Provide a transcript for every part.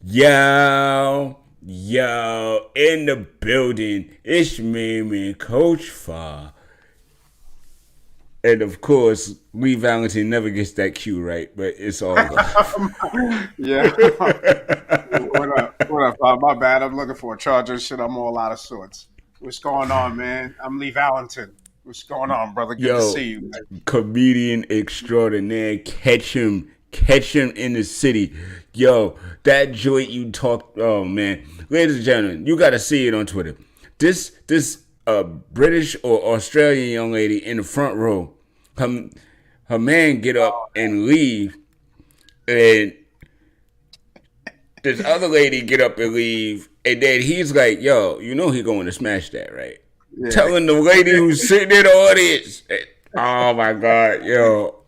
Yo, in the building. It's me, man, Coach Fah. And of course, Lee Valentine never gets that cue right, but it's all Yeah. good. What up? What up? My bad. I'm looking for a charger. Shit, I'm all out of sorts. What's going on, man? I'm Lee Valentin. What's going on, brother? Good to Yo, see you, man. comedian extraordinaire, catch him in the city. Yo, that joint you talked. Oh man, ladies and gentlemen, you got to see it on Twitter. This British or Australian young lady in the front row. Her her man get up and leave, and this other lady get up and leave, and then he's like, "Yo, you know he going to smash that, right?" Yeah, Telling the lady who's sitting in the audience. Oh my god, yo.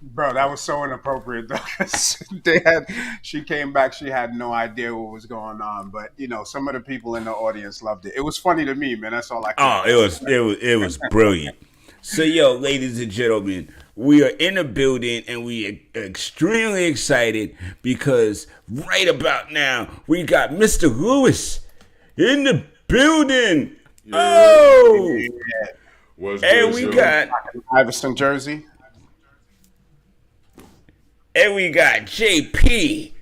bro, that was so inappropriate though. 'Cause they had, she came back. She had no idea what was going on, but some of the people in the audience loved it. It was funny to me, man. That's all I can Oh, say. it was brilliant. So yo, ladies and gentlemen, we are in the building and we are extremely excited because right about now we got Mr. Lewis in the building. Yeah, Oh, what's and good, we Joe? got Iverson jersey. and we got JP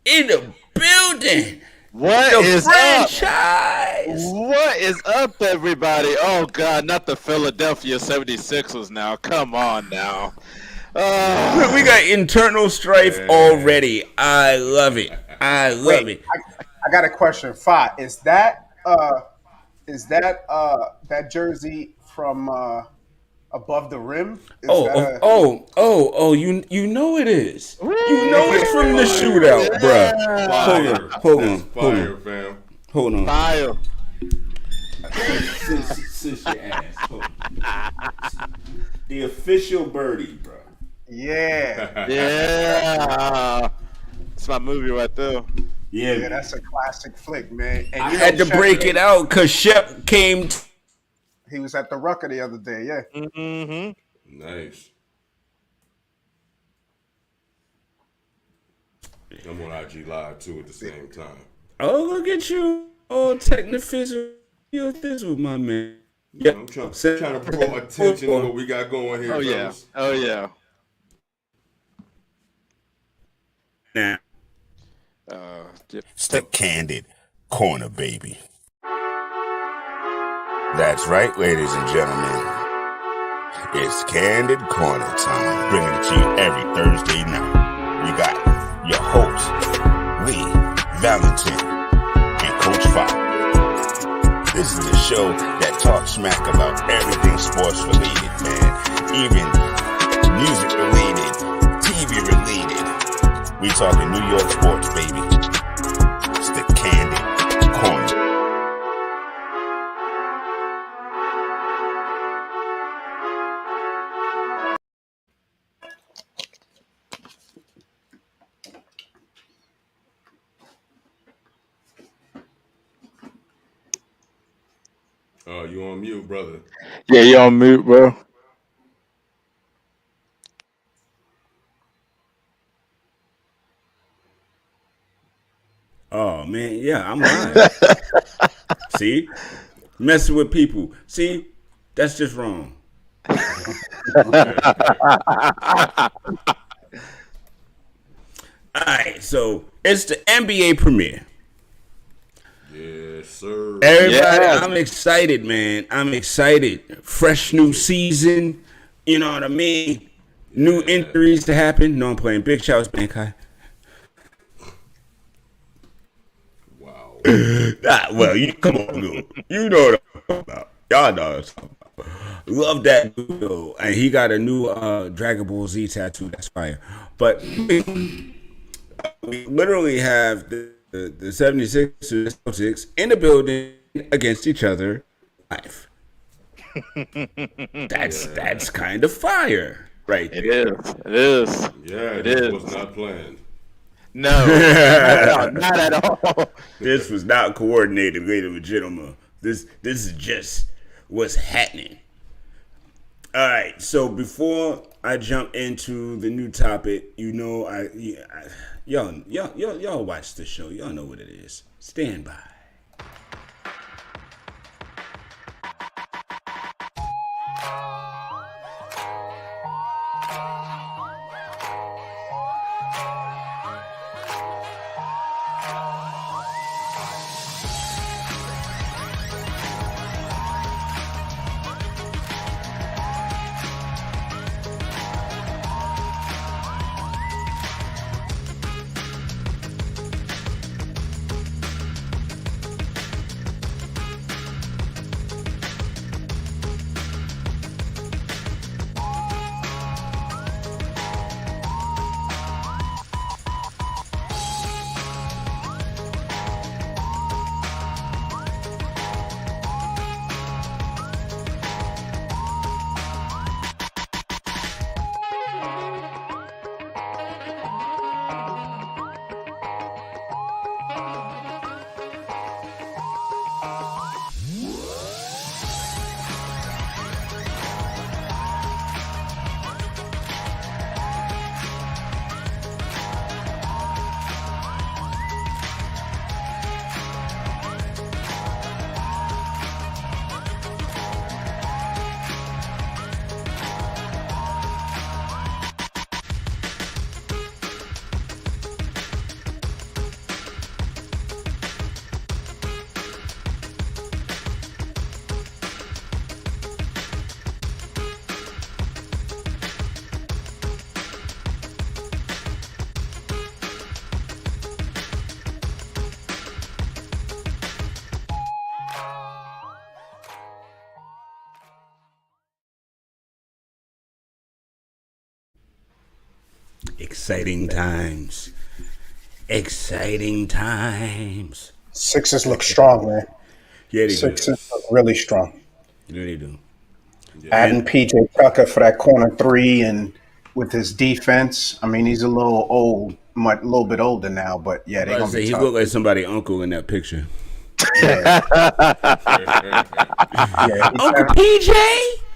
in the building. What The is up? franchise. What is up, everybody? Oh, God, not the Philadelphia 76ers now. Come on now. We got internal strife already. I love it. I love Wait, it. I got a question. Fa, is that that jersey from above the rim? Is Oh, that oh, a oh, oh, oh, you know it is. You know it's from the Fire. shootout, bruh. Hold Fire. on, hold That's on, hold fire, on, fam. hold on. Fire. Sis your ass. Hold on. The official birdie, bruh. yeah. Yeah. It's my movie right there. Yeah, Yeah, man. that's a classic flick, man. And I had to Shep, break it out because Shep came. he was at the Rucker the other day. Yeah. Mm-hmm. Nice. I'm on IG Live too at the same time. Oh, look at you, all technifizzle. You're thizzle, my man. Yep. I'm trying to pull attention to what we got going here, Oh, yeah. fellas. Oh, yeah. Now. It's the Candid Corner, baby. That's right, ladies and gentlemen. It's Candid Corner time. Bringing it to you every Thursday night. We got your hosts, Lee Valentine and Coach Fah. This is the show that talks smack about everything sports related, man. Even music related, TV related. We talking New York sports, baby. It's the Candid Corner. Oh, you on mute, brother. Yeah, you on mute, bro. Oh man, yeah, I'm live. See, messing with people. See, that's just wrong. All right, so it's the NBA premiere. Yes, sir. Everybody, Yeah. I'm excited, man. I'm excited. Fresh new season. You know what I mean? New injuries to happen. No, I'm playing big shouts, Bankai. Wow. Well, you come on, dude. You know what I'm talking about. Y'all know what I'm talking about. Love that dude, though. And he got a new Dragon Ball Z tattoo. That's fire. But we literally have the 76ers and Celtics in the building against each other live. That's kind of fire, right? It is. It is. Yeah, It this is. was not planned. No. Not at all. Not at all. This was not coordinated, ladies and gentlemen. This is just what's happening. All right. So before I jump into the new topic, y'all watch the show. Y'all know what it is. Stand by. Exciting times. Exciting times. Sixers look strong, man. Yeah, they do. Sixers look really strong. Yeah, they do. Adding PJ Tucker for that corner three, and with his defense, I mean, he's a little old, a little bit older now, but yeah, they're I gonna say be he tough. looked like somebody's uncle in that picture. Yeah, Uncle PJ.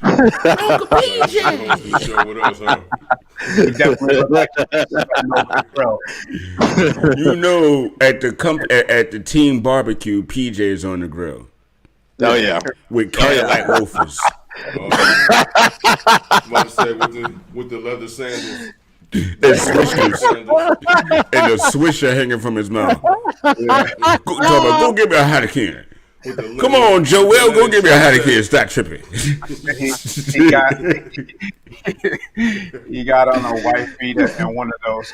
Uncle PJ. He showed with us, huh? he definitely look like bro. You know, at the team barbecue, PJ is on the grill Oh yeah. with Cadillac loafers. I'm about to say with the leather sandals. And swishers. And a swisher hanging from his mouth. Go get me a Hurricane. Come on, Joel, go get me a Hurricane. Stop tripping. He got on a white beater and one of those.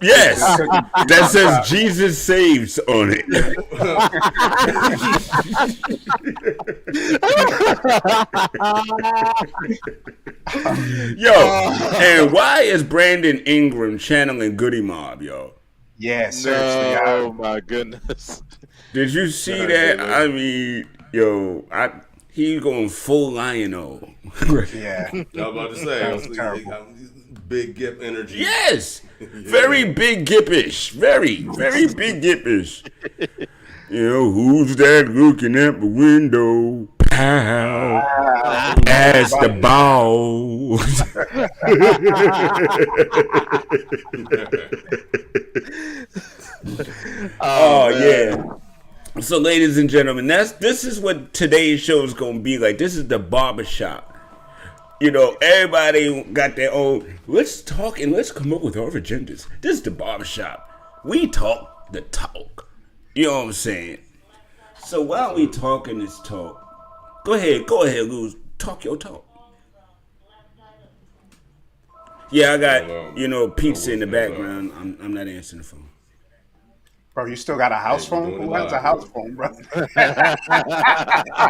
Yes, that says Jesus saves on it. Yo, and why is Brandon Ingram channeling Goody Mob, yo? Yeah, seriously. Oh my goodness. Did you see that? I mean, yo, he going full Lion-O. Yeah. I was about to say, That was terrible. Big Gip energy. Yes, very big Gippish, very big Gippish. You know, who's that looking at the window? Pow, pass the ball. Oh yeah. So, ladies and gentlemen, this is what today's show is gonna be like. This is the barbershop. You know, everybody got their own. Let's talk and let's come up with our agendas. This is the barbershop. We talk the talk. You know what I'm saying? So while we talking this talk, go ahead, Luz. Talk your talk. Yeah, I got pizza in the background. I'm not answering the phone. Bro, you still got a house phone? Who has a house phone, bro? I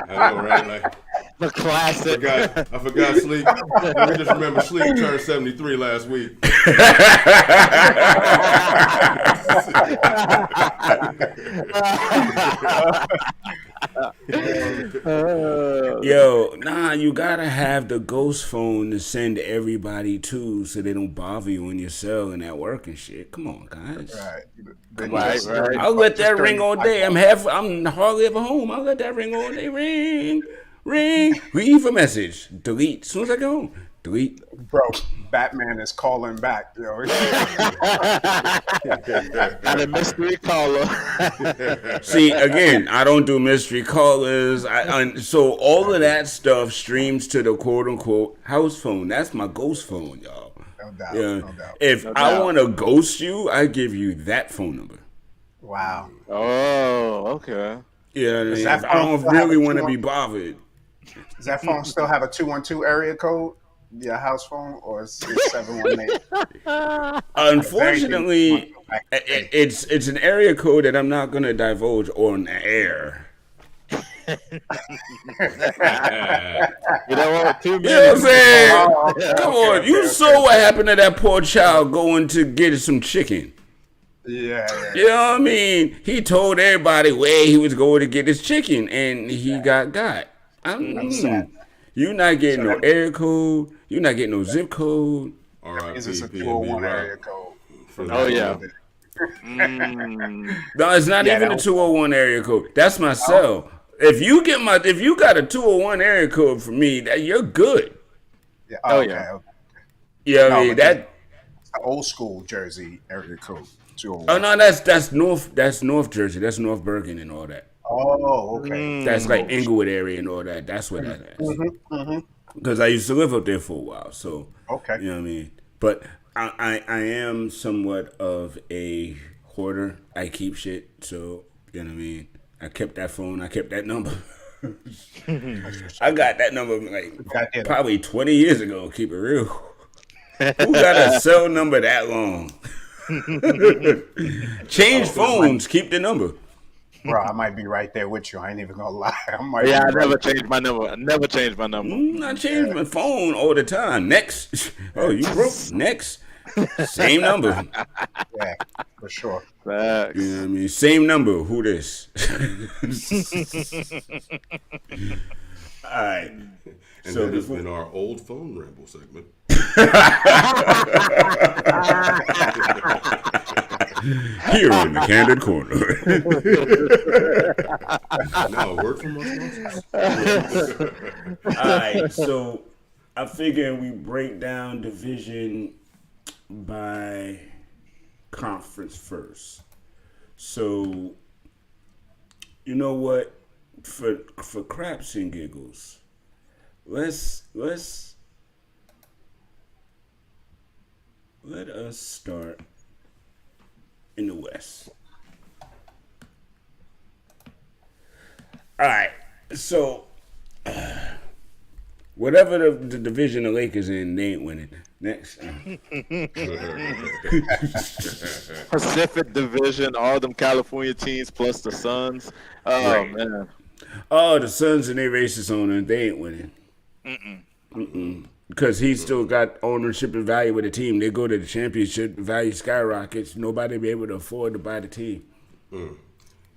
know, right? Like, The classic. I forgot Sleep. Let me just remember Sleep turned 73 last week. Yo, you gotta have the ghost phone to send everybody to, so they don't bother you in your cell and at work and shit. Come on, guys. Right. I'll let that ring all day. I'm hardly ever home. I'll let that ring all day ring. Ring. Leave a message. Delete. As soon as I go home. Delete. Bro, Batman is calling back. Yo. Got a mystery caller. See, again, I don't do mystery callers. So all of that stuff streams to the quote unquote house phone. That's my ghost phone, y'all. No doubt. Yeah. No doubt. If No I doubt. want to ghost you, I give you that phone number. Wow. Oh, okay. You know what I mean? that If I don't phone still have really a want to two- be bothered. Does that phone still have a 212 area code? Your house phone, or is it 718? Unfortunately, Back in the day. it's an area code that I'm not going to divulge on air. You know what? 2 You know what I'm minutes. saying? Oh, okay, Come okay, on. okay, You okay. saw what happened to that poor child going to get some chicken. Yeah. You know what I mean? He told everybody where he was going to get his chicken, and he got. sad. You're not getting no area code. You're not getting no zip code. R.I.P. Is this a P&B 201 Rock. area code? Oh, yeah. No, it's not Yeah, even that a was- 201 area code. That's my cell. If you got a 201 area code for me, that you're good. Yeah. Oh, Okay. yeah. Okay. You know what I No, mean? but That. It's the old school Jersey area code. Oh 201. no, that's North Jersey. That's North Bergen and all that. Oh, okay. That's like Inglewood area and all that. That's where that is. Mm-hmm. Because I used to live up there for a while, so Okay. you know what I mean. But I am somewhat of a hoarder. I keep shit, so you know what I mean. I kept that phone. I kept that number. I got that number like Goddamn. probably 20 years ago. Keep it real. Who got a cell number that long? Change phones. Keep the number. Bro, I might be right there with you. I ain't even gonna lie. I might Yeah, I be right never changed my number. I never changed my number. I change my phone all the time. Next. Oh, you broke. Next. Same number. there, for sure. Facts. You know what I mean? Same number. Who this? All right. And So that has before- been our old phone ramble segment. Here in the Candid Corner. Now, a word from our sponsors. All right. So I figure we break down division by conference first. So you know what? For craps and giggles, let's let us start in the West. All right, so whatever the division the Lakers in, they ain't winning. Next, Pacific Division, all them California teams plus the Suns. Oh Right. man. oh, the Suns and their racist owner, they ain't winning. Because he still got ownership and value with the team. They go to the championship, the value skyrockets. Nobody be able to afford to buy the team. You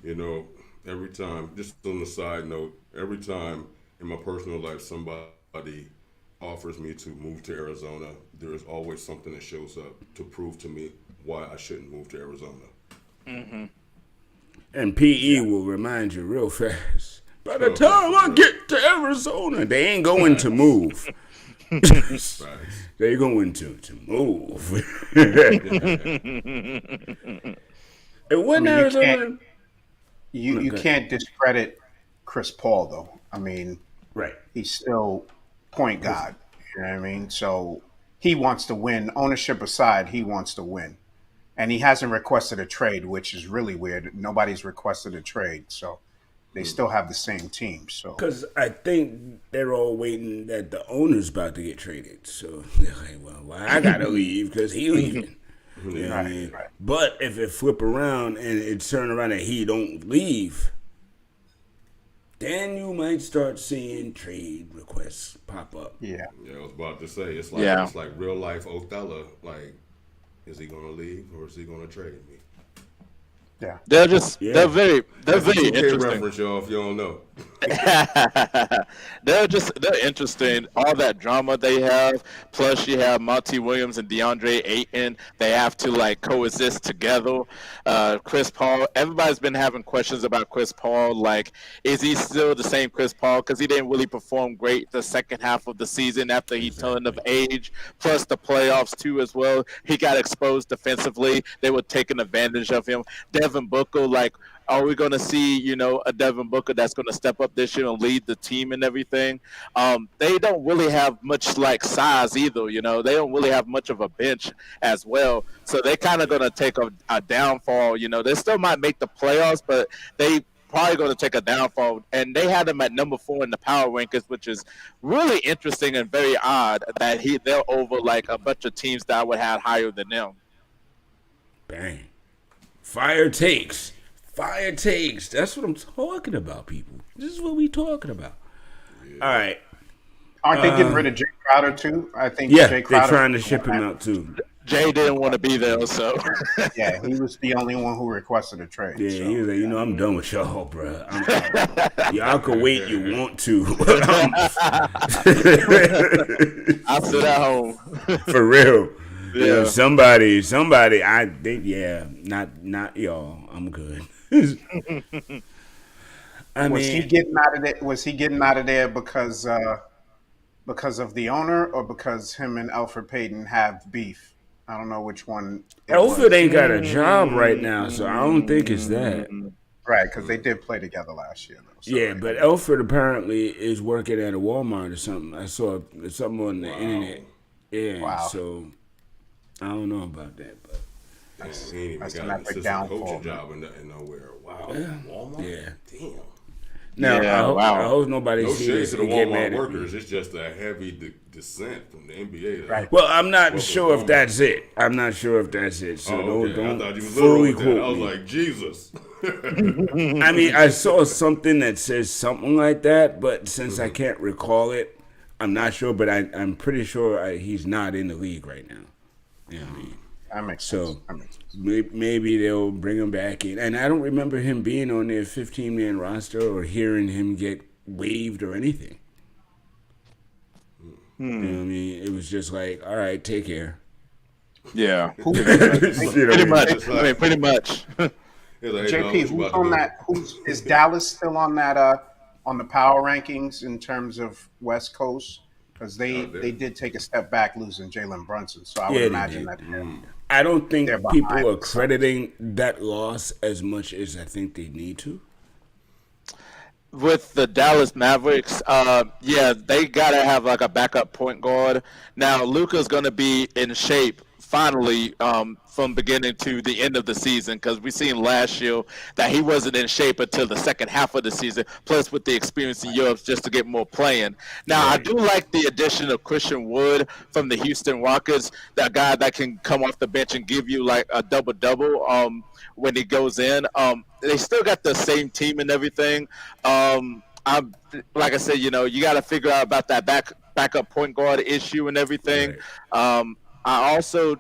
know, every time, just on the side note, every time in my personal life somebody offers me to move to Arizona, there is always something that shows up to prove to me why I shouldn't move to Arizona. And PE will remind you real fast. By the time I get to Arizona, they ain't going to move. Facts. They're going to move. And when I mean, you Arizona, can't- You Okay. can't discredit Chris Paul though. I mean, right? he's still point guard. You know what I mean? So he wants to win. Ownership aside, he wants to win. And he hasn't requested a trade, which is really weird. Nobody's requested a trade. So they still have the same team. So Because I think they're all waiting that the owner's about to get traded. So they're like, well, I gotta leave because he leaving. You know what I mean? right. But if it flip around and it turn around and he don't leave, then you might start seeing trade requests pop up. yeah. Yeah, I was about to say, it's Yeah. like real life Othello. Like, is he gonna leave or is he gonna trade me? Yeah. That's They're a very 2K interesting. reference, y'all, if you don't know. They're interesting. All that drama they have. Plus, you have Monty Williams and DeAndre Ayton. They have to like coexist together. Chris Paul. Everybody's been having questions about Chris Paul. Like, is he still the same Chris Paul? Because he didn't really perform great the second half of the season after he turned of age. Plus the playoffs too as well. He got exposed defensively. They were taking advantage of him. Devin Booker, like, are we going to see, a Devin Booker that's going to step up this year and lead the team and everything? They don't really have much like size either. They don't really have much of a bench as well. So they kind of going to take a downfall. They still might make the playoffs, but they probably going to take a downfall. And they had them at number 4 in the power rankings, which is really interesting and very odd that they're over like a bunch of teams that I would have higher than them. Bang. Fire takes. Fire takes. That's what I'm talking about, people. This is what we talking about. Yeah. All right. Aren't they getting rid of Jay Crowder too? I think Jay Crowder, they're trying to ship him out too. Jay didn't want to be there, so yeah, he was the only one who requested a trade. Yeah, so. He was like, I'm done with y'all, bro. Y'all can wait, you want to. I'll sit at home. For real. Yeah. Somebody. I think, not y'all. I'm good. Was he getting out of there? Was he getting out of there because of the owner, or because him and Elfrid Payton have beef? I don't know which one. Elfrid ain't got a job right now, so I don't think it's that. Right, because they did play together last year, though. So yeah, but Elfrid apparently is working at a Walmart or something. I saw something on the internet. Yeah, wow. So I don't know about that, but. That's an epic downfall. Job in nowhere. Wow. Walmart? Yeah. Damn. Now, I hope nobody sees shade to the Walmart workers. It's just a heavy descent from the NBA. Right. Well, I'm not sure if that's it. So don't fully quote me. I was like, Jesus. I mean, I saw something that says something like that, but since I can't recall it, I'm not sure. But I'm pretty sure he's not in the league right now. You know what I mean? That makes sense. Maybe they'll bring him back in. And I don't remember him being on their 15-man roster or hearing him get waived or anything. You know what I mean? It was just like, all right, take care. Yeah. Pretty much. Pretty much. JP, who's on that? Is Dallas still on that? On the power rankings in terms of West Coast? Because they did take a step back losing Jalen Brunson. So I would imagine that. I don't think people are crediting that loss as much as I think they need to. With the Dallas Mavericks, they got to have like a backup point guard. Now, Luka's going to be in shape finally from beginning to the end of the season, because we seen last year that he wasn't in shape until the second half of the season, plus with the experience in Europe just to get more playing. Now, I do like the addition of Christian Wood from the Houston Rockets, that guy that can come off the bench and give you like a double-double when he goes in. They still got the same team and everything. Like I said, you got to figure out about that backup point guard issue and everything. Right. I also,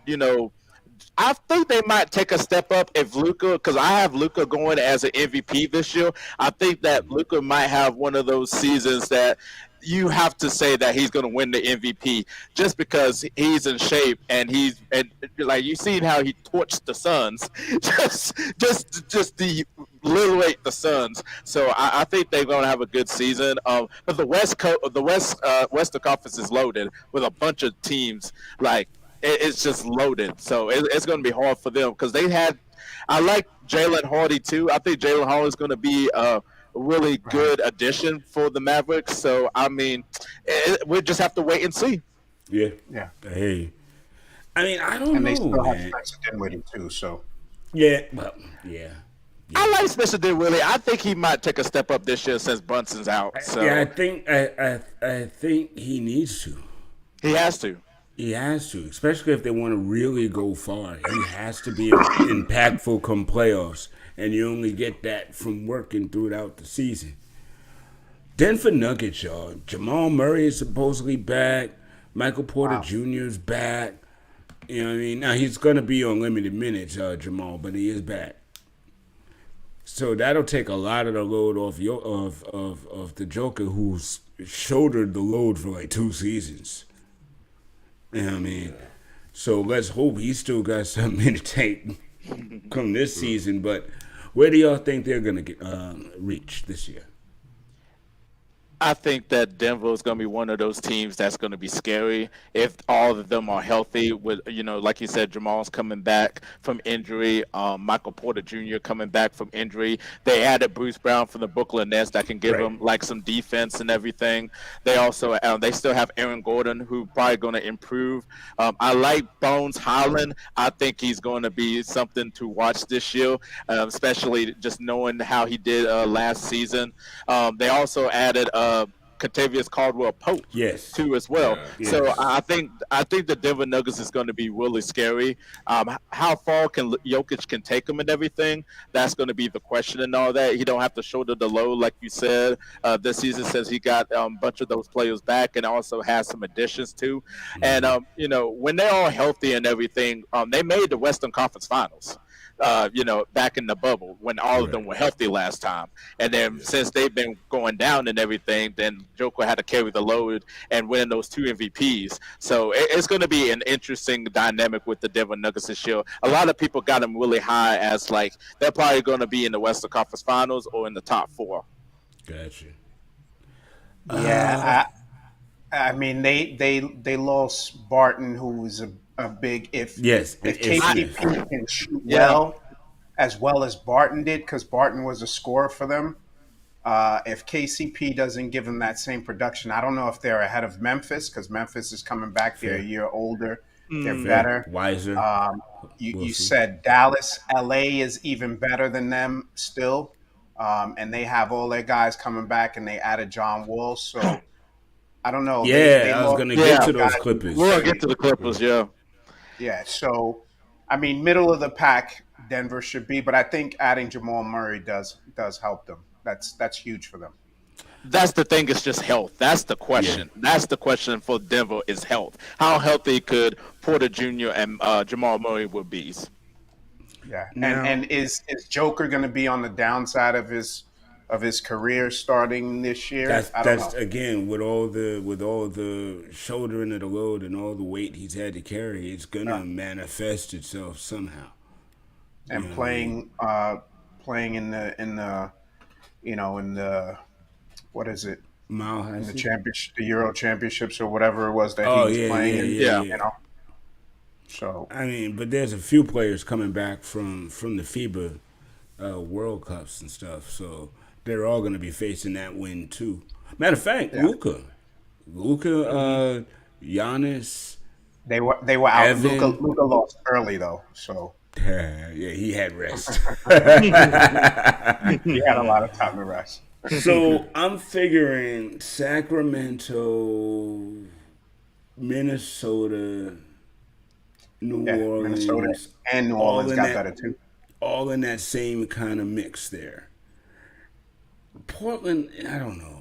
I think they might take a step up if Luka, because I have Luka going as an MVP this year. I think that Luka might have one of those seasons that you have to say that he's going to win the MVP just because he's in shape and like you seen how he torched the Suns, just obliterate the Suns. So I think they're going to have a good season. But the Western Conference is loaded with a bunch of teams. Like it's just loaded, so it's going to be hard for them because I like Jalen Hardy too. I think Jalen Hardy is going to be a really good addition for the Mavericks. So, I mean, we'll just have to wait and see. Yeah. Hey. I mean, I don't know, and they still man. have Spencer Dinwiddie too, so. Yeah, well, yeah. I like Spencer Dinwiddie. I think he might take a step up this year since Brunson's out. So. Yeah, I think he needs to. He has to. He has to, especially if they want to really go far. He has to be impactful come playoffs. And you only get that from working throughout the season. Denver Nuggets, y'all. Jamal Murray is supposedly back. Michael Porter Jr. is back. You know what I mean? Now, he's going to be on limited minutes, Jamal, but he is back. So that'll take a lot of the load off of the Joker, who's shouldered the load for like 2 seasons. You know what I mean? So let's hope he still got something in the tank come this season. But where do y'all think they're gonna reach this year? I think that Denver is going to be one of those teams that's going to be scary if all of them are healthy. With like you said, Jamal's coming back from injury. Michael Porter Jr. coming back from injury. They added Bruce Brown from the Brooklyn Nets that can give them like some defense and everything. They also they still have Aaron Gordon, who probably going to improve. I like Bones Highland. I think he's going to be something to watch this year, especially just knowing how he did last season. They also added. Contavious Caldwell Pope Yes. too as well. Yeah. So Yes. I think the Denver Nuggets is going to be really scary. How far can Jokic can take them and everything? That's going to be the question and all that. He don't have to shoulder the load like you said. This season says he got a bunch of those players back and also has some additions too. And when they're all healthy and everything, they made the Western Conference Finals. Back in the bubble when all of them were healthy last time. And then since they've been going down and everything, then Joker had to carry the load and win those 2 MVPs. So it's going to be an interesting dynamic with the Denver Nuggets this year. A lot of people got them really high as like they're probably going to be in the Western Conference Finals or in the top 4. Gotcha. Yeah, I mean they lost Barton, who was a big if Yes. if It's KCP can shoot well as Barton did, because Barton was a scorer for them. If KCP doesn't give them that same production, I don't know if they're ahead of Memphis, because Memphis is coming back. They're a year older. They're better. Wiser. You said Dallas, LA is even better than them still. And they have all their guys coming back, and they added John Wall. So I don't know. They I was lost gonna get to those guys. Clippers. We'll get to the Clippers, yeah. Yeah. So, I mean, middle of the pack, Denver should be, but I think adding Jamal Murray does help them. That's huge for them. That's the thing. It's just health. That's the question. Yeah. That's the question for Denver is health. How healthy could Porter Jr. and Jamal Murray will be? Yeah. Now- And is Joker going to be on the downside of his career starting this year? I don't That's know. again with all the shouldering of the load and all the weight he's had to carry, it's gonna manifest itself somehow. And playing in the what is it? Mile High In the City? championship, the Euro Championships or whatever it was that Oh, he was yeah, playing. yeah. You know. So I mean, but there's a few players coming back from the FIBA World Cups and stuff, so they're all gonna be facing that win too. Matter of fact, Luka, Giannis. they were out. Evan. Luka lost early though, so Yeah, he had rest. he had a lot of time to rest. So I'm figuring Sacramento, Minnesota, New Yeah, Orleans, Minnesota and New all Orleans in got that- better too. all in that same kind of mix there. Portland, I don't know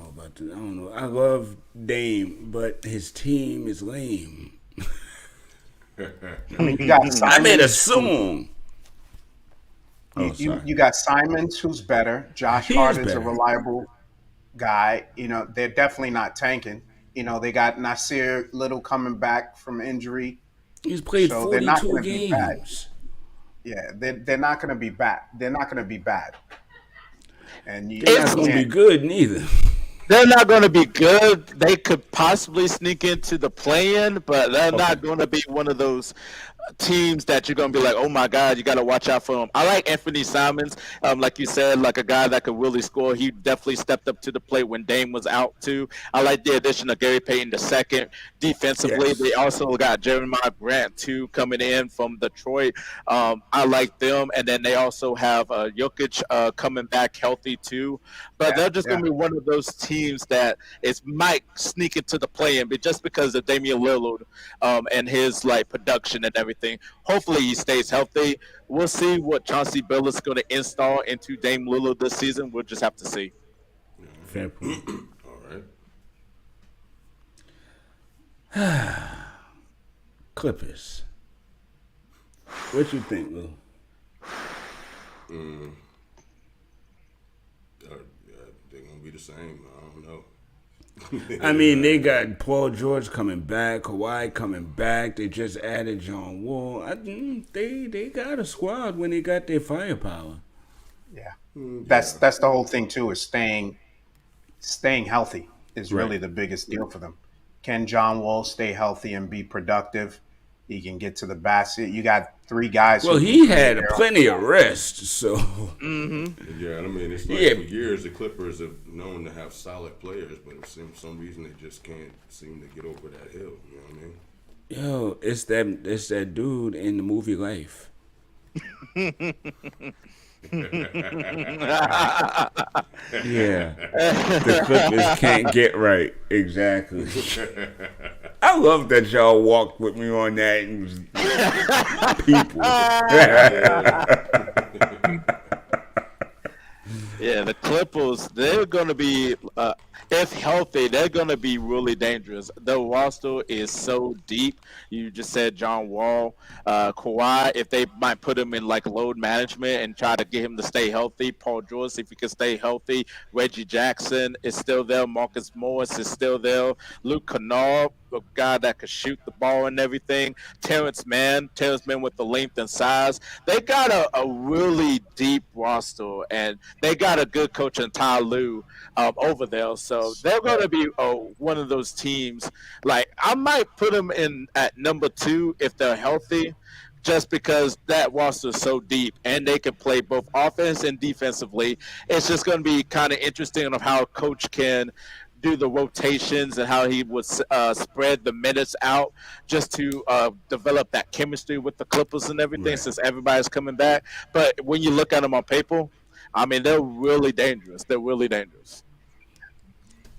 about this. I don't know. I love Dame, but his team is lame. I mean, you got Simons, I made a song. You got Simons, who's better. Josh He Hart is is a better. reliable guy. They're definitely not tanking. They got Nasir Little coming back from injury. He's played So they're not 42 gonna be bad. games. Yeah, they're not going to be bad. They're not going to be bad. And They're not going to be good neither. They're not going to be good. They could possibly sneak into the play-in, but they're not going to be one of those teams that you're going to be like, oh my God, you got to watch out for him. I like Anthony Simons, like you said, like a guy that could really score. He definitely stepped up to the plate when Dame was out too. I like the addition of Gary Payton II. Defensively, Yes. they also got Jeremiah Grant too coming in from Detroit. I like them, and then they also have Jokic coming back healthy too. But they're just going to be one of those teams that might sneak into the play-in, but just because of Damian Lillard and his production and everything. Hopefully he stays healthy. We'll see what Chauncey Billups is going to install into Dame Lillard this season. We'll just have to see. Fair point. All right. Clippers. What you think, Lou? Mm, yeah, they're gonna be the same. I don't know. I mean, they got Paul George coming back, Kawhi coming back. They just added John Wall. They got a squad when they got their firepower. Yeah, Yeah. that's the whole thing too. Is staying healthy is Right. really the biggest deal for them. Can John Wall stay healthy and be productive? He can get to the basket. You got three guys Well, who can he create had their own. plenty of rest, so Yeah, and I mean, it's like yeah. for years the Clippers have known to have solid players, but for some reason they just can't seem to get over that hill. You know what I mean? Yo, it's that dude in the movie Life. Yeah, the Clippers can't get right. Exactly. I love that y'all walked with me on that and was people. Yeah, the Clippers, they're going to be, if healthy, they're going to be really dangerous. The roster is so deep. You just said John Wall, Kawhi, if they might put him in like load management and try to get him to stay healthy. Paul George, if he can stay healthy. Reggie Jackson is still there. Marcus Morris is still there. Luke Kennard, a guy that could shoot the ball and everything. Terrence Mann with the length and size. They got a really deep roster, and they got a good coach in Ty Lue over there. So they're going to be one of those teams. Like, I might put them in at number 2 if they're healthy, just because that roster is so deep and they can play both offense and defensively. It's just going to be kind of interesting of how a coach can do the rotations and how he would spread the minutes out just to develop that chemistry with the Clippers and everything, Right. since everybody's coming back. But when you look at them on paper, I mean, they're really dangerous. They're really dangerous.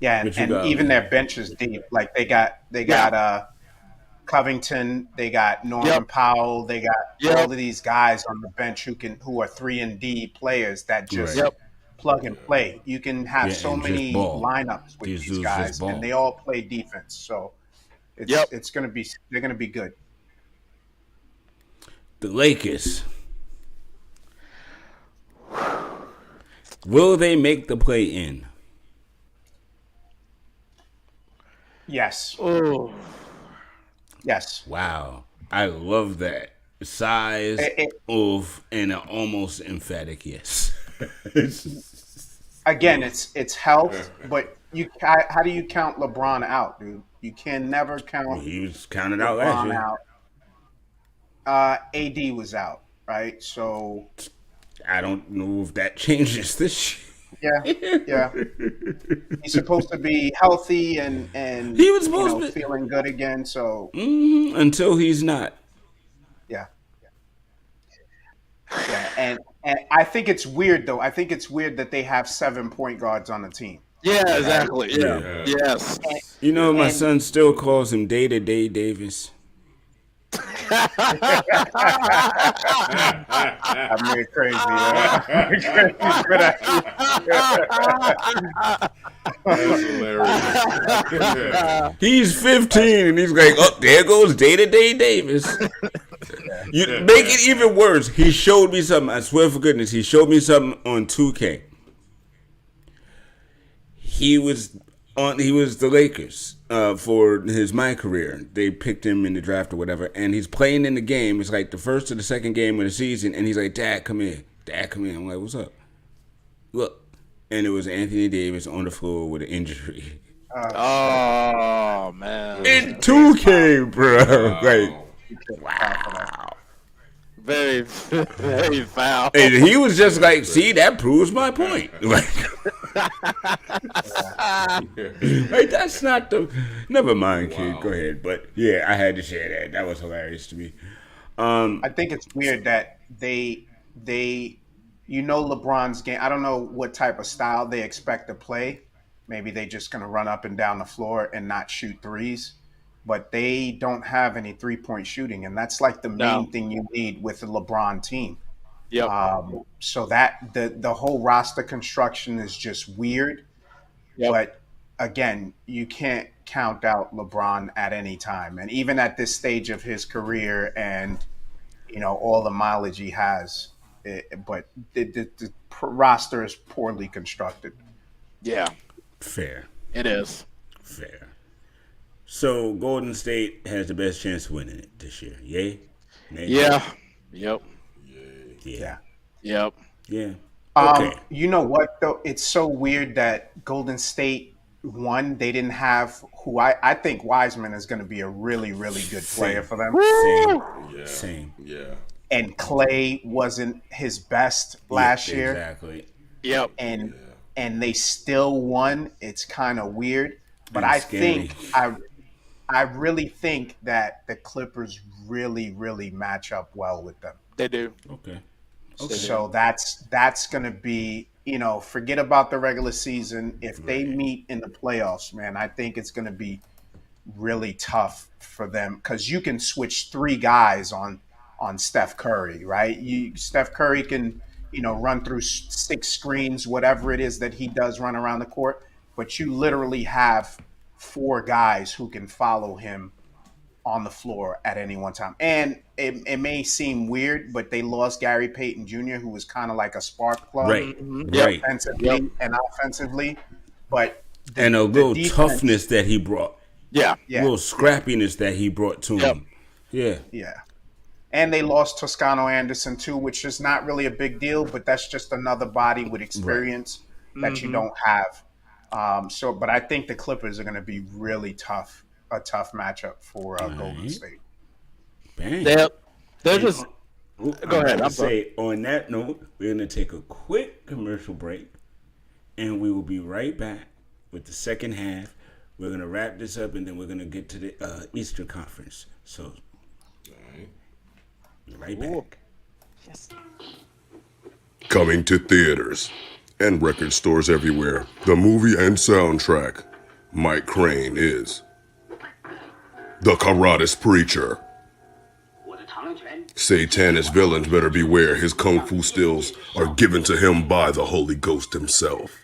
Yeah, What you and got, even man? their bench is deep. Like they Yeah. got Covington, they got Yep. Norman Powell, they got all Yep. of these guys on the bench who are 3 and D players that Right. just Yep. plug Yeah. and play. You can have Yeah, so and just many ball. lineups with These these dudes just guys, and ball. they all play defense. So Yep. it's gonna be they're gonna be good. The Lakers. Will they make the play in? Yes, Oh. yes. Wow. I love that. Size, It, oof, and an almost emphatic yes. again, it's health, but how do you count LeBron out, dude? You can never count He was counted out last LeBron year. out. AD was out, right? So I don't know if that changes this yeah, year. yeah. He's supposed to be healthy and He was supposed to feeling good again. So until he's not. yeah, yeah. And I think it's weird though. I think it's weird that they have 7 point guards on the team. Yeah, Right? exactly. Yeah. Yeah. Yes. You know, my And son still calls him Day to Day Davis. I'm really crazy. Good idea. That's hilarious. He's 15 and he's like, oh, there goes Day to Day Davis. You make it even worse. He showed me something. I swear for goodness, he showed me something on 2K. He was the Lakers for his my career. They picked him in the draft or whatever, and he's playing in the game. It's like the first or the second game of the season, and he's like, "Dad, come here. Dad, come here." I'm like, "What's up?" Look, and it was Anthony Davis on the floor with an injury. Oh, man. In 2K, bro. Like, Wow. Very, very foul. and he was just like, "See, that proves my point." Like that's not the. Never mind, kid. Wow. Go ahead. But yeah, I had to share that. That was hilarious to me. I think it's weird that LeBron's game. I don't know what type of style they expect to play. Maybe they just gonna run up and down the floor and not shoot threes. But they don't have any 3 point shooting, and that's like the No. main thing you need with the LeBron team. Yep. So that the whole roster construction is just weird. Yep. But again, you can't count out LeBron at any time, and even at this stage of his career, and all the mileage he has, but the roster is poorly constructed. Yeah, Fair. it is. Fair. So Golden State has the best chance of winning it this year. Yay? Nay? Yeah. Yep. Yeah. Yeah. Yep. Yeah. Okay. You know what though? It's so weird that Golden State won. They didn't have who I think Wiseman is going to be a really really good player Same. for them. Same. Yeah. Same. Yeah. And Clay wasn't his best last Yeah, year, exactly. Yep. and they still won. It's kind of weird, but And I scary. think I really think that the Clippers really really match up well with them. They do. Okay. So that's going to be, forget about the regular season. If they meet in the playoffs, man, I think it's going to be really tough for them because you can switch three guys on Steph Curry, right? Steph Curry can, run through six screens, whatever it is that he does run around the court, but you literally have four guys who can follow him on the floor at any one time. And it may seem weird, but they lost Gary Payton Jr., who was kind of like a spark plug Right. Yep. Right. defensively and offensively. But And a little defense- toughness that he brought. Yeah. yeah, Little scrappiness that he brought to Yep. him. Yeah. yeah. And they lost Toscano Anderson too, which is not really a big deal, but that's just another body with experience that you don't have. But I think the Clippers are going to be really tough, a tough matchup for Golden Right. State. Bang. They're just. Ooh, Go ahead, about I'm to sorry. say, on that note, we're going to take a quick commercial break, and we will be right back with the second half. We're going to wrap this up, and then we're going to get to the Eastern Conference. So, be right back. Coming to theaters and record stores everywhere, the movie and soundtrack, Mike Crane is the Karatis Preacher. Satanist villains better beware, his kung fu skills are given to him by the Holy Ghost himself.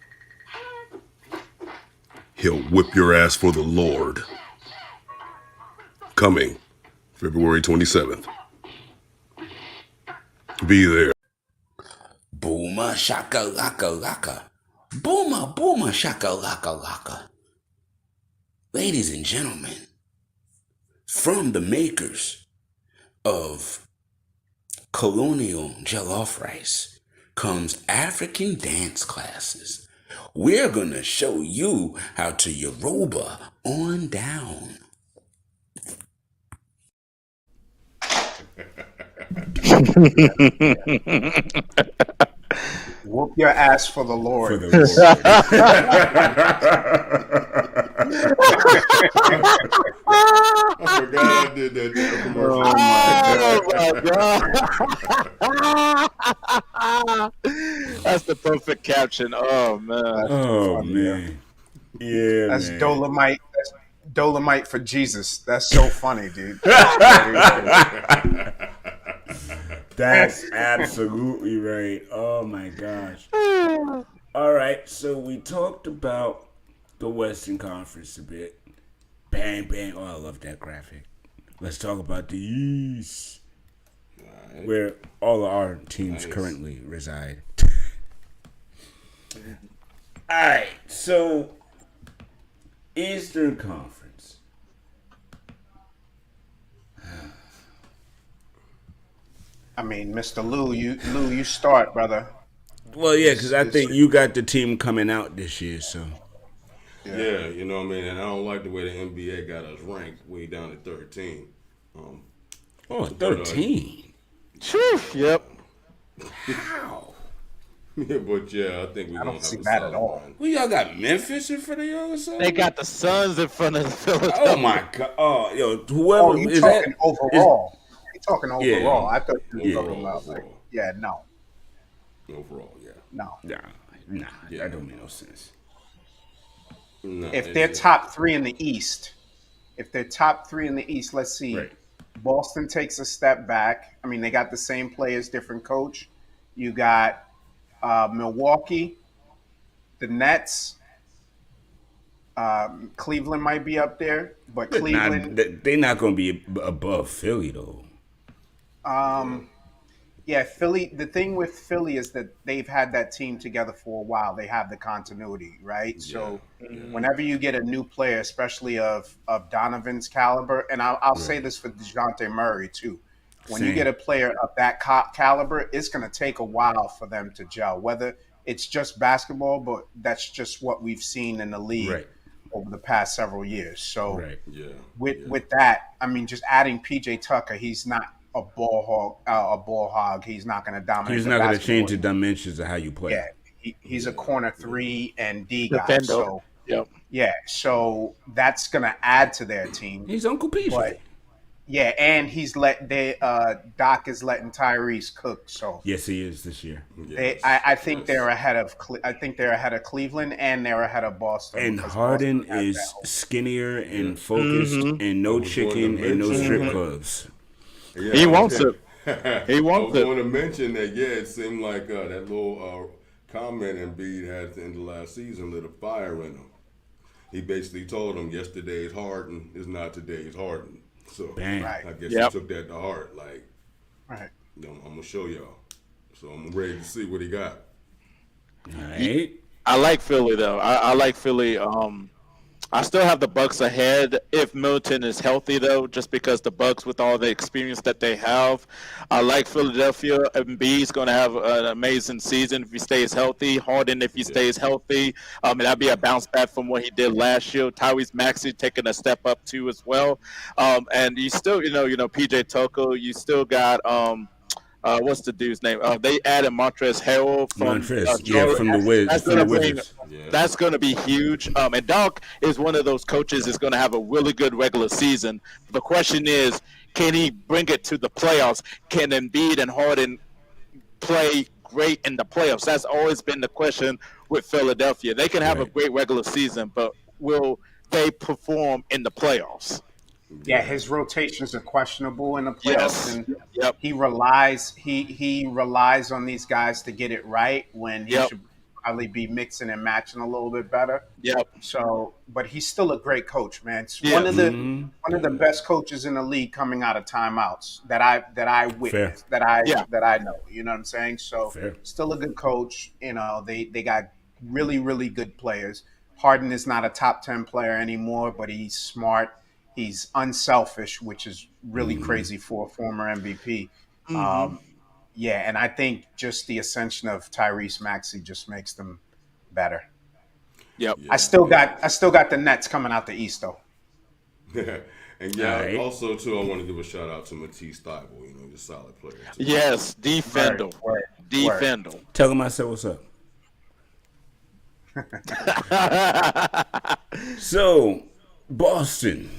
He'll whip your ass for the Lord. Coming February 27th. Be there. Boomer shaka laka laka. Boomer boomer shaka laka laka. Ladies and gentlemen, from the makers of Colonial Jollof Rice comes African dance classes. We're gonna show you how to Yoruba on down. Whoop your ass for the For Lord. the Lord. I forgot I did that damn commercial. Oh my god. That's the perfect caption. Oh man. Oh, man. Yeah, That's man. Dolomite. That's Dolomite for Jesus. That's so funny, dude. That's absolutely right. Oh my gosh. All right, so we talked about the Western Conference a bit. Bang, bang. Oh, I love that graphic. Let's talk about the East, where all of our teams currently reside. All right, so Eastern Conference. I mean, Mr. Lou, you start, brother. Well, yeah, because I think you got the team coming out this year, so. Yeah, you know what I mean? And I don't like the way the NBA got us ranked way down at 13. Oh, 13. Yep. How? Yeah, but yeah, I think we're I going don't to see have a that solid at all. run. Well, y'all got Memphis in front of y'all or something? They got the Suns in front of the Philadelphia. Oh my god! Oh, yo, whoever Oh, you is talking that? overall? You talking Yeah. overall? I thought you were Yeah. talking about like, yeah, no, Overall, yeah. no. Nah, that don't make no sense. No, If it they're is. top three in the East, let's see. Right. Boston takes a step back. I mean, they got the same players, different coach. You got Milwaukee, the Nets. Cleveland might be up there, but But Cleveland. they're not going to be above Philly though. Yeah, Philly. The thing with Philly is that they've had that team together for a while. They have the continuity, right? Yeah, So yeah, whenever you get a new player, especially of Donovan's caliber, and I'll say Right. this for Dejounte Murray too, when you get Same. a player of that caliber, it's going to take a while for them to gel. Whether it's just basketball, but that's just what we've seen in the league Right. over the past several years. So Right. yeah, yeah. with that, I mean, just adding PJ Tucker, he's not a ball hog. He's not going to dominate He's the not going to change basketball. the dimensions of how you Yeah, play. he's a Yeah, corner yeah. three and D guy. Defender. So Yep. yeah, so that's going to add to their team. He's Uncle But PJ. yeah, and Doc is letting Tyrese cook. So Yes, he is this year. Yes, I think yes. they're ahead of I think they're ahead of Cleveland and they're ahead of Boston And because Boston Harden has that is whole. skinnier Yeah. and focused, and I no was going to chicken and no strip mention. clubs. Yeah, He I was, wants it. He I wants was it. going to mention that. Yeah, it seemed like that little comment Embiid had at the end of last season lit a fire in him. He basically told him yesterday's Harden is not today's Harden. So Bang. Right, I guess Yep. he took that to heart. Like, right. I'm gonna show y'all. So I'm ready to see what he got. All right. I like Philly though. I like Philly. I still have the Bucks ahead if Milton is healthy though, just because the Bucks with all the experience that they have. I like Philadelphia. Embiid's going to have an amazing season if he stays healthy. Harden if he stays healthy. And that'd be a bounce back from what he did last year. Tyrese Maxey taking a step up too as well. And you still, PJ Tucker. You still got what's the dude's name? They added Montrezl Harrell from Montrez, yeah, Charlotte. from the Wiz, That's from gonna the bring. Wizards. Yeah. That's going to be huge. And Doc is one of those coaches that's going to have a really good regular season. The question is, can he bring it to the playoffs? Can Embiid and Harden play great in the playoffs? That's always been the question with Philadelphia. They can have a Right. great regular season, but will they perform in the playoffs? Yeah, his rotations are questionable in the playoffs, Yes. and Yep. he relies on these guys to get it right when he Yep. should probably be mixing and matching a little bit better. Yep. So, but he's still a great coach, man. It's Yeah. one of the best coaches in the league coming out of timeouts that I witnessed, Yeah. that I know. You know what I'm saying? So, Fair. still a good coach. You know, they got really good players. Harden is not a top 10 player anymore, but he's smart. He's unselfish, which is really crazy for a former MVP. Yeah, and I think just the ascension of Tyrese Maxey just makes them better. Yep. Yeah. I still got the Nets coming out the East though. And yeah, Alright. also too, I want to give a shout out to Matisse Thybulle. He's a solid player too. Yes. Defender. Word. Defender. Tell him I said what's up. So, Boston.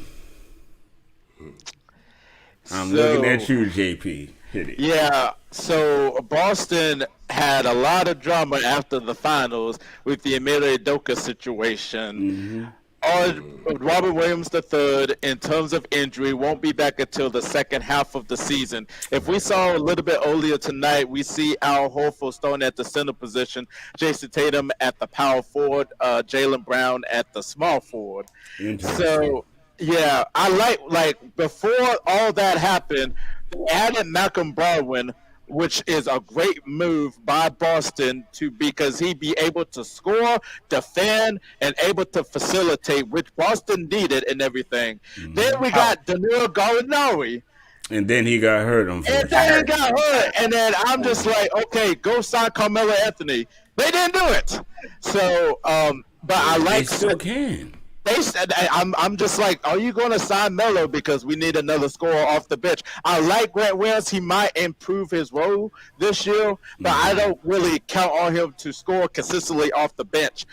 I'm looking at you, JP. Hit it. Yeah, so Boston had a lot of drama after the finals with the Emile Udoka situation. Robert Williams III, in terms of injury, won't be back until the second half of the season. If we saw a little bit earlier tonight, we see Al Horford starting at the center position, Jason Tatum at the power forward, Jaylen Brown at the small forward. Interesting. So, yeah, I like before all that happened, they added Malcolm Brogdon, which is a great move by Boston because he'd be able to score, defend, and able to facilitate, which Boston needed and everything. Then we got Danilo Gallinari. And then he got hurt, And unfortunately. then he got hurt. And then I'm just like, okay, go sign Carmelo Anthony. They didn't do it. So, but I They like still can. they said I'm just like, are you going to sign Melo because we need another scorer off the bench? I like Grant Williams. He might improve his role this year, but I don't really count on him to score consistently off the bench.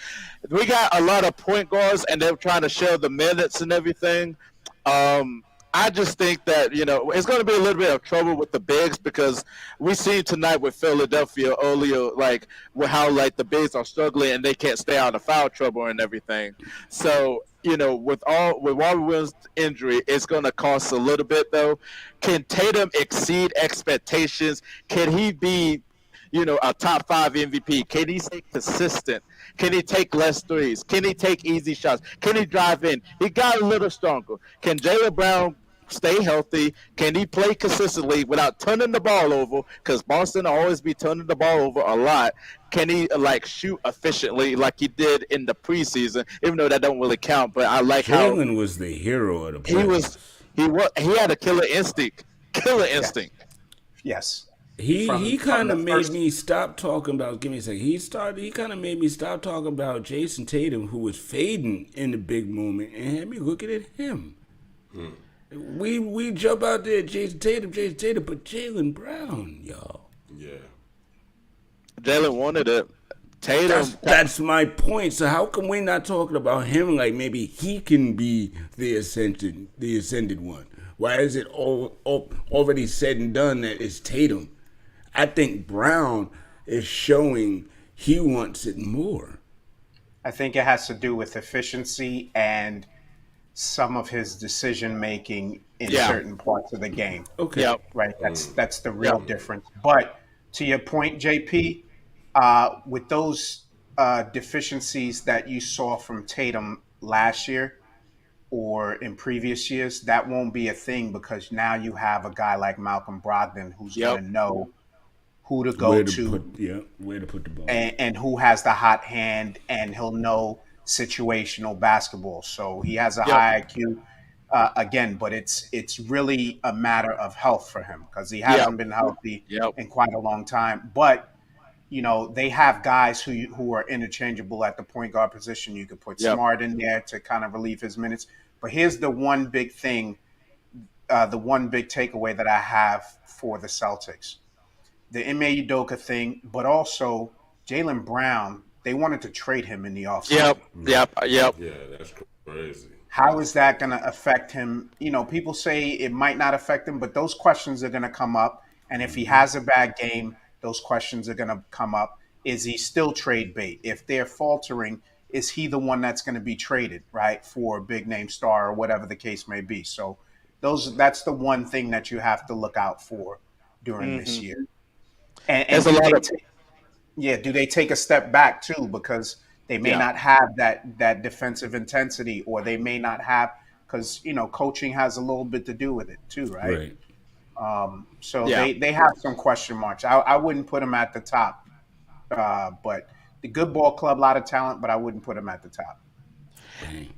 We got a lot of point guards, and they're trying to share the minutes and everything. I just think that, it's going to be a little bit of trouble with the bigs because we seen tonight with Philadelphia earlier, like how like the bigs are struggling and they can't stay out of foul trouble and everything. So, with Robert Williams' injury, it's going to cost a little bit though. Can Tatum exceed expectations? Can he be a top 5 MVP? Can he stay consistent? Can he take less threes? Can he take easy shots? Can he drive in? He got a little stronger. Can Jaylen Brown stay healthy? Can he play consistently without turning the ball over? Because Boston will always be turning the ball over a lot. Can he like shoot efficiently like he did in the preseason? Even though that don't really count, but I like how Jalen was the hero of the he was. playoffs. He had a killer instinct. Killer Yes, instinct. yes. He From kind the of made first, me stop talking about. Give me a second. He kind of made me stop talking about Jason Tatum, who was fading in the big moment, and had me looking at him. We jump out there, Jason Tatum, but Jalen Brown, y'all. Yeah. Jalen wanted it. Tatum. That's my point. So how come we not talking about him like maybe he can be the ascended one? Why is it all already said and done that it's Tatum? I think Brown is showing he wants it more. I think it has to do with efficiency and some of his decision making in Yeah. certain parts of the game. Okay. Yep. Right. That's the real difference. But to your point, JP, with those deficiencies that you saw from Tatum last year or in previous years, that won't be a thing because now you have a guy like Malcolm Brogdon who's Yep. going to know who to go Where to put the ball. and who has the hot hand, and he'll know situational basketball. So he has a Yep. high IQ again, but it's really a matter of health for him because he Yep. hasn't been healthy Yep. in quite a long time. But they have guys who are interchangeable at the point guard position. You could put Yep. Smart in there to kind of relieve his minutes. But here's the one big thing, the one big takeaway that I have for the Celtics. The Ime Udoka thing, but also Jalen Brown, they wanted to trade him in the offseason. Yep. Yeah, that's crazy. How is that going to affect him? People say it might not affect him, but those questions are going to come up. And if he has a bad game, those questions are going to come up. Is he still trade bait? If they're faltering, is he the one that's going to be traded, right, for a big name star or whatever the case may be? So that's the one thing that you have to look out for during this year. And There's a lot of do they take a step back too because they may not have that defensive intensity, or they may not have because coaching has a little bit to do with it too, right? So they have some question marks. I wouldn't put them at the top, but the good ball club, a lot of talent, but I wouldn't put them at the top. Dang.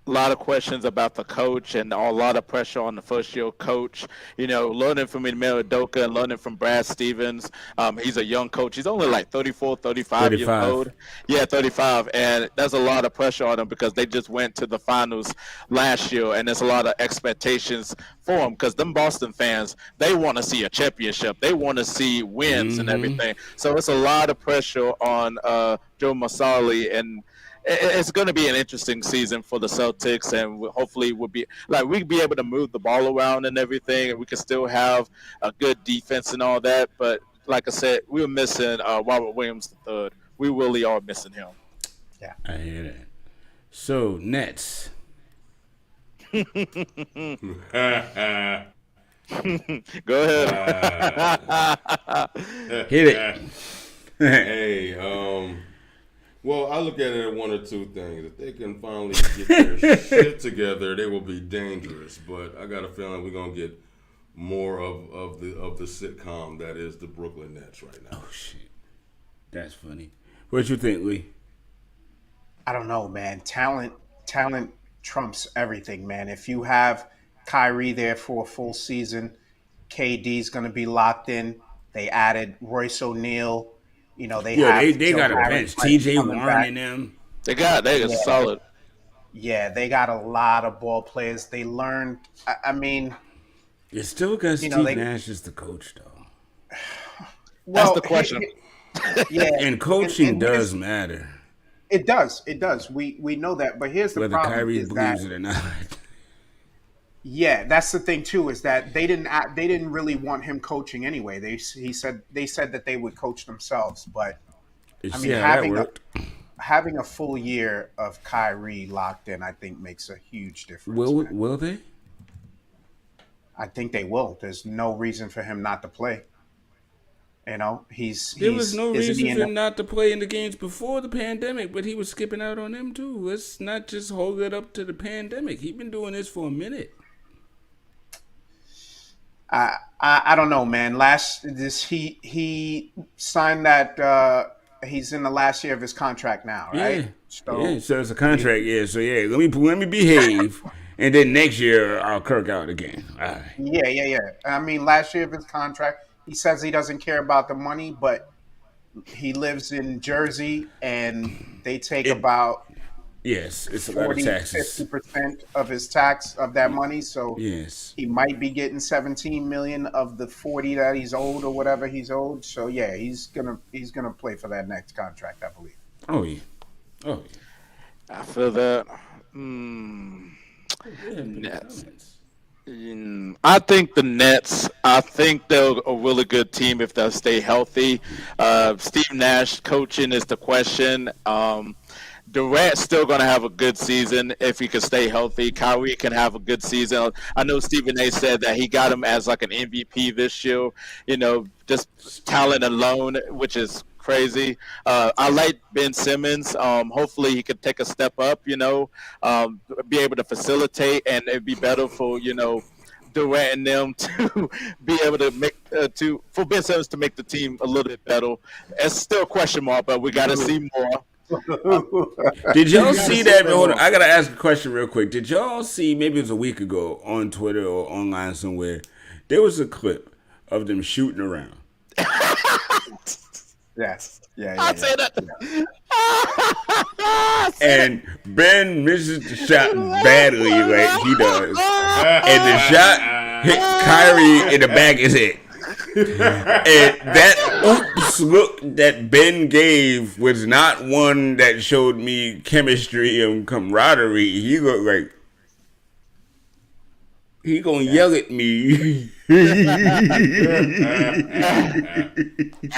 a lot of questions about the coach and a lot of pressure on the first-year coach. Learning from Emil Udoka and learning from Brad Stevens. He's a young coach. He's only like 34, 35 years old. Yeah, 35. And there's a lot of pressure on him because they just went to the finals last year, and there's a lot of expectations for him because them Boston fans, they want to see a championship. They want to see wins and everything. So it's a lot of pressure on Joe Masali, and it's going to be an interesting season for the Celtics, and hopefully we'll be able to move the ball around and everything, and we can still have a good defense and all that. But like I said, we were missing Robert Williams III. We really are missing him. Yeah, I hear that. So Nets. Uh, Go ahead. Hit it. Hey, well, I look at it at one or two things. If they can finally get their shit together, they will be dangerous. But I got a feeling we're gonna get more of the sitcom that is the Brooklyn Nets right now. Oh shit, that's funny. What you think, Lee? I don't know, man. Talent trumps everything, man. If you have Kyrie there for a full season, KD's going to be locked in. They added Royce O'Neal. They got a bench. TJ Warren and them. They got solid. Yeah, they got a lot of ball players. They learned. I mean, It's still because Steve Nash is the coach, though. That's the question. Yeah, and coaching and does matter. It does. It does. We know that. But here's the Whether problem: Kyrie is believes that, it or not. Yeah, that's the thing too. Is that they didn't really want him coaching anyway. They said that they would coach themselves. But I mean, having a full year of Kyrie locked in, I think makes a huge difference. Will they? I think they will. There's no reason for him not to play. There was no reason for him not to play in the games before the pandemic, but he was skipping out on them too. Let's not just hold it up to the pandemic. He's been doing this for a minute. I don't know, man. He signed that. He's in the last year of his contract now, right? Yeah, yeah. So So it's a contract. Yeah. So yeah, let me behave, and then next year I'll kirk out again. All right. yeah. I mean, last year of his contract, he says he doesn't care about the money, but he lives in Jersey, and they take It about yes, it's a lot of 40, taxes. 50% of his tax of that money. So Yes. he might be getting 17 million of the 40 that he's owed or whatever he's owed. So yeah, he's gonna play for that next contract, I believe. Oh yeah. Oh I feel that. yeah. Nets. I think the Nets. I think they're a really good team if they'll stay healthy. Steve Nash coaching is the question. Durant's still going to have a good season if he can stay healthy. Kyrie can have a good season. I know Stephen A. said that he got him as like an MVP this year. Just talent alone, which is crazy. I like Ben Simmons. Hopefully he could take a step up. Be able to facilitate, and it'd be better for Durant and them to be able to make for Ben Simmons to make the team a little bit better. It's still a question mark, but we got to see more. Did y'all see that? Hold on, I gotta ask a question real quick. Did y'all see? Maybe it was a week ago on Twitter or online somewhere. There was a clip of them shooting around. Yes. Yeah. I say that. And Ben misses the shot badly, like he does. And the shot hit Kyrie in the back of his head. And that oops look that Ben gave was not one that showed me chemistry and camaraderie. He looked like he gonna yell at me. And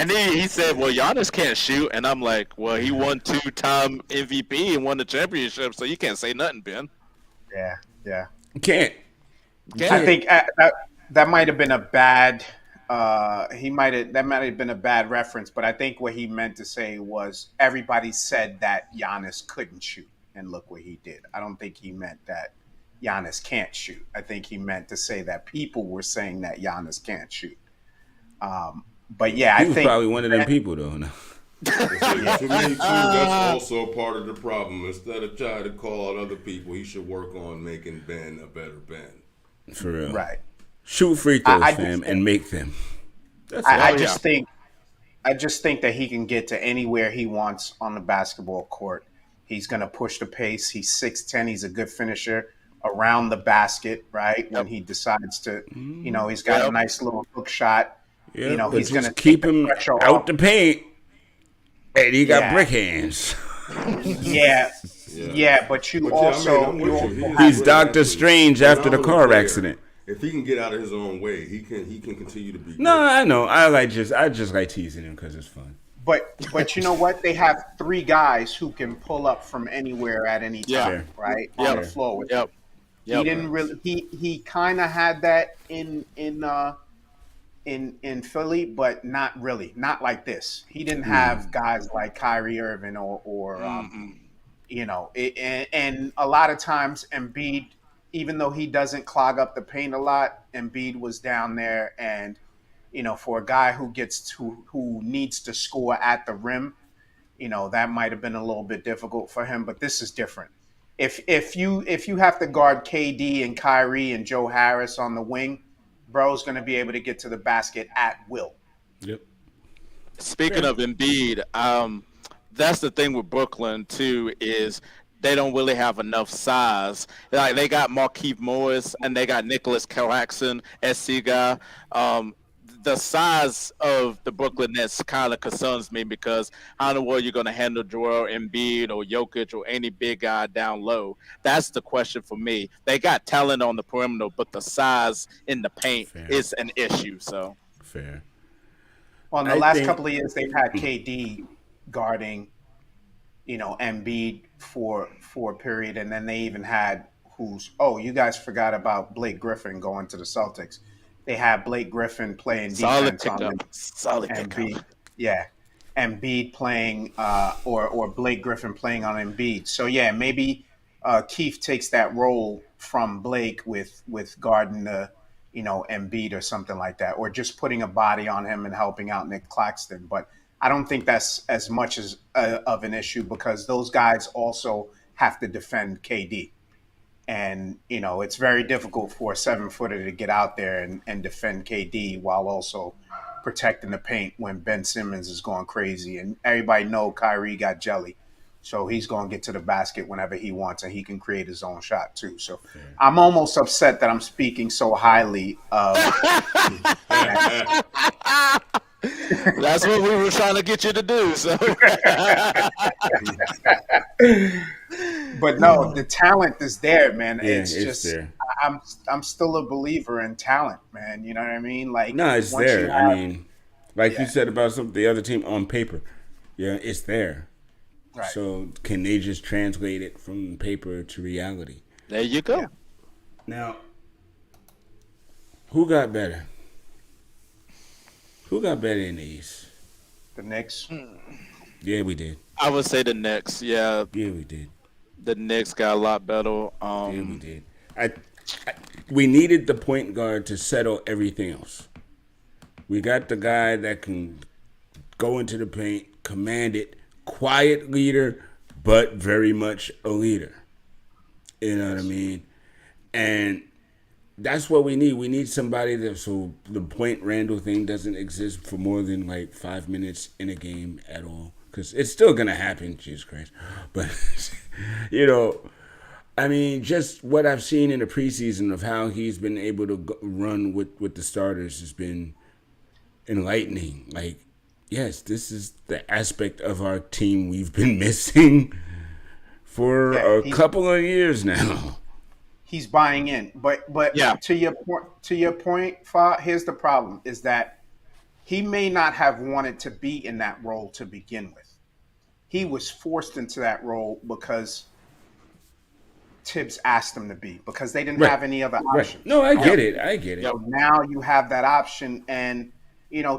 then he said, "Well, Giannis can't shoot," and I'm like, "Well, he won 2-time MVP and won the championship, so you can't say nothing, Ben." Yeah. Can't. I think that might have been a bad. That might have been a bad reference, but I think what he meant to say was everybody said that Giannis couldn't shoot, and look what he did. I don't think he meant that Giannis can't shoot. I think he meant to say that people were saying that Giannis can't shoot. But yeah, He I was think probably one of them people though. No. To me, too, that's also part of the problem. Instead of trying to call out other people, he should work on making Ben a better Ben. For real. right. Shoot free throws, I fam, just- and make them. That's I all. just think that he can get to anywhere he wants on the basketball court. He's going to push the pace. He's 6'10". He's a good finisher around the basket, right? When he decides to, he's got a nice little hook shot. Yeah, but He's going to just keep take the him pressure out off. the paint, and he got Yeah. brick hands. Yeah, but you But also, I'm with you. He is He's really Doctor actually Strange after the phenomenal car player. accident. If he can get out of his own way, he can continue to be. No, great. I know. I just like teasing him because it's fun. but you know what? They have three guys who can pull up from anywhere at any time, Yeah. right? Yep. On the floor with Yep. He didn't really. He kind of had that in Philly, but not really. Not like this. He didn't have guys like Kyrie Irving or and a lot of times Embiid, even though he doesn't clog up the paint a lot, Embiid was down there, and for a guy who needs to score at the rim, that might have been a little bit difficult for him. But this is different. If you have to guard KD and Kyrie and Joe Harris on the wing, bro's going to be able to get to the basket at will. Yep. Speaking of Embiid, that's the thing with Brooklyn too, is they don't really have enough size. Like they got Markieff Morris and they got Nicholas Claxton, SC guy. The size of the Brooklyn Nets kind of concerns me because how in the world you're going to handle Joel Embiid or Jokic or any big guy down low? That's the question for me. They got talent on the perimeter, but the size in the paint is an issue. So Fair. Well, in the I last think- couple of years, they've had KD guarding, Embiid for a period, and then they even had you guys forgot about Blake Griffin going to the Celtics. They had Blake Griffin playing solid defense on pickup. Solid Embiid. pickup. Yeah, Embiid playing or Blake Griffin playing on Embiid. So yeah, maybe Keith takes that role from Blake with guarding the Embiid or something like that, or just putting a body on him and helping out Nick Claxton. But I don't think that's as much as of an issue because those guys also have to defend KD. And, it's very difficult for a 7-footer to get out there and defend KD while also protecting the paint when Ben Simmons is going crazy. And everybody know Kyrie got jelly. So he's going to get to the basket whenever he wants, and he can create his own shot too. So I'm almost upset that I'm speaking so highly of. That's what we were trying to get you to do. So, but no, the talent is there, man. Yeah, it's just there. I'm still a believer in talent, man. You know what I mean? Like, No, it's once there. you have- I mean, like you said about the other team on paper. Yeah, it's there. Right. So can they just translate it from paper to reality? there you go. Yeah. Now, who got better? Who got better in the East? The Knicks. Yeah, we did. I would say the Knicks. Yeah, Yeah, we did. the Knicks got a lot better. Yeah, we did. We needed the point guard to settle everything else. We got the guy that can go into the paint, command it, quiet leader, but very much a leader. You know what I mean? And that's what we need. We need somebody that, so the point Randall thing doesn't exist for more than like 5 minutes in a game at all. Because it's still going to happen, Jesus Christ. But, I mean, just what I've seen in the preseason of how he's been able to run with the starters has been enlightening. Like, yes, this is the aspect of our team we've been missing for a couple of years now. He's buying in, but Yeah. to your point, Fa, here's the problem: is that he may not have wanted to be in that role to begin with. He was forced into that role because Tibbs asked him to be, because they didn't have any other options. Right. No, I get it. I get it. So now you have that option, and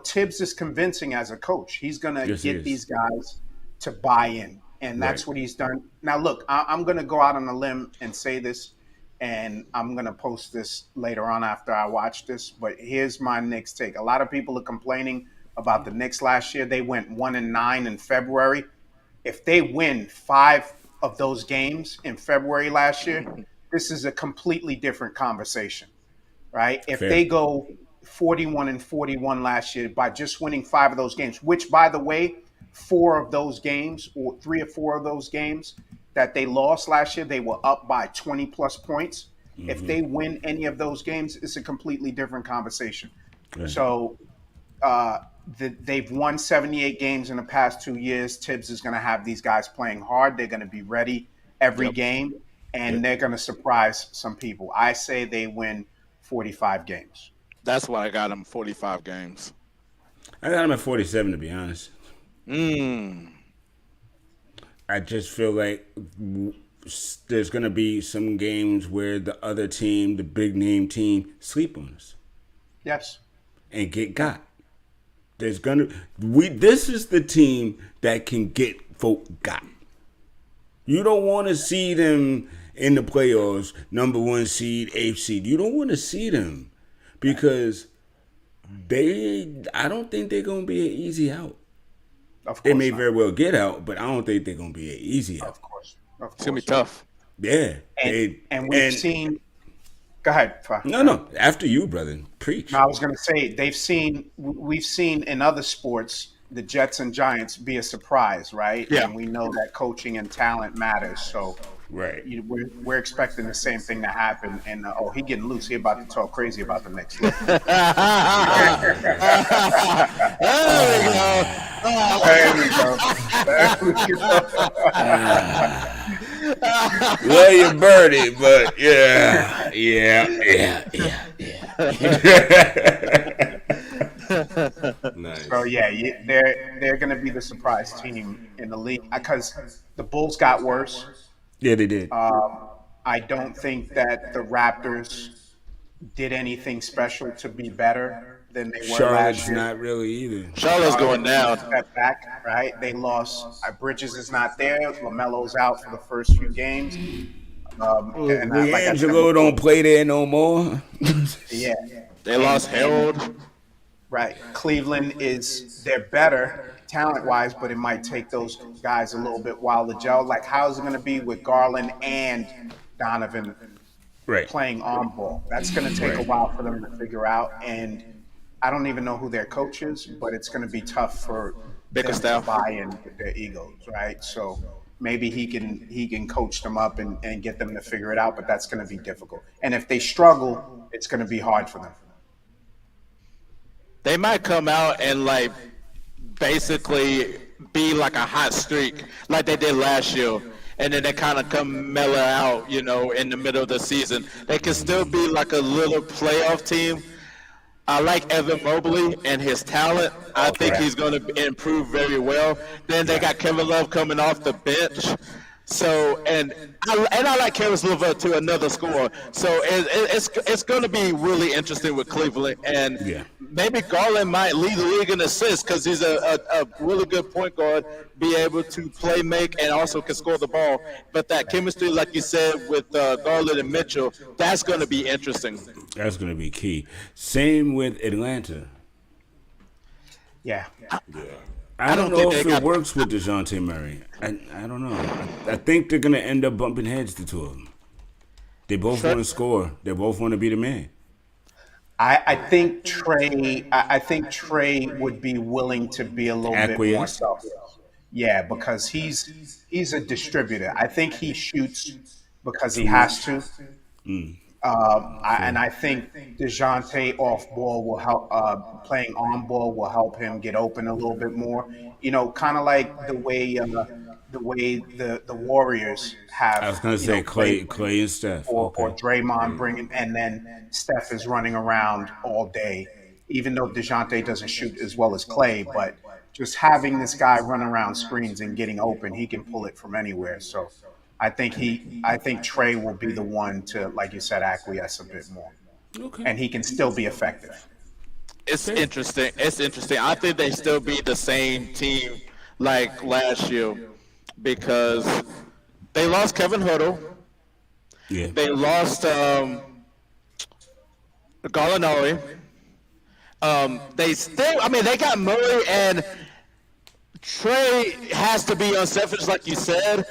Tibbs is convincing as a coach. He's gonna get these guys to buy in, and that's what he's done. Now, look, I'm gonna go out on a limb and say this, and I'm gonna post this later on after I watch this. But here's my Knicks take. A lot of people are complaining about the Knicks last year. They went 1-9 in February. If they win 5 of those games in February last year, this is a completely different conversation, right? If they go 41-41 last year by just winning 5 of those games, which, by the way, 4 of those games, or 3 or 4 of those games that they lost last year, they were up by 20 plus points. Mm-hmm. If they win any of those games, it's a completely different conversation. Right. So they've won 78 games in the past 2 years. Tibbs is going to have these guys playing hard. They're going to be ready every game, and they're going to surprise some people. I say they win 45 games. That's why I got them 45 games. I got them at 47, to be honest. I just feel like there's going to be some games where the other team, the big name team, sleep on us. Yes. And get got. This is the team that can get folk got. You don't want to see them in the playoffs, number 1 seed, 8th seed. You don't want to see them because I don't think they're going to be an easy out. Of course they may not. very well get out, but I don't think they're going to be an easy out. Of course. It's going to be tough. Yeah. And we've seen... Go ahead, Fah. No. After you, brother. Preach. No, I was going to say, we've seen in other sports, the Jets and Giants be a surprise, right? Yeah. And we know that coaching and talent matters. So right. We're expecting the same thing to happen. And, he getting loose. He about to talk crazy about the Knicks. There we go. Love you, Birdie, but yeah. Nice. So they're going to be the surprise team in the league because the Bulls got worse. Yeah, they did. I don't think that the Raptors did anything special to be better than they were Charlotte's last year. not really either. Charlotte's going down. Step back, right? They lost. Bridges is not there. LaMelo's out for the first few games. And like I said D'Angelo don't before, play there no more. yeah. They lost Harold. Right. Cleveland they're better talent wise, but it might take those guys a little bit while to gel. Like, how's it going to be with Garland and Donovan Right. playing on ball? That's going to take a Right. while for them to figure out. And I don't even know who their coach is, but it's going to be tough for them to Bickerstaff. buy in with their egos, right? So maybe he can coach them up and get them to figure it out, but that's going to be difficult. And if they struggle, it's going to be hard for them. They might come out and like basically be like a hot streak like they did last year, and then they kind of come mellow out, in the middle of the season. They can still be like a little playoff team. I like Evan Mobley and his talent. I think he's going to improve very well. Then they got Kevin Love coming off the bench. So and I like Karis LeVert too, another scorer. So it's going to be really interesting with Cleveland, and maybe Garland might lead the league in assists because he's a really good point guard, be able to play make and also can score the ball. But that chemistry, like you said, with Garland and Mitchell, that's going to be interesting. That's going to be key. Same with Atlanta. Yeah. I don't know if it works with DeJounte Murray. I don't know. I think they're going to end up bumping heads, the two of them. They both want to score. They both want to be the man. I think Trey would be willing to be a little bit more selfish. Yeah, because he's a distributor. I think he shoots because he has to. And I think DeJounte off ball will help. Playing on ball will help him get open a little bit more. Kind of like the way the Warriors have. I was going to say Clay and Steph. Or Draymond bringing, and then Steph is running around all day. Even though DeJounte doesn't shoot as well as Clay, but just having this guy run around screens and getting open, he can pull it from anywhere. So I think Trey will be the one to, like you said, acquiesce a bit more. Okay. And he can still be effective. It's interesting. I think they still be the same team like last year because they lost Kevin Huddle. Yeah. They lost Gallinari. They got Murray, and Trey has to be unselfish, like you said.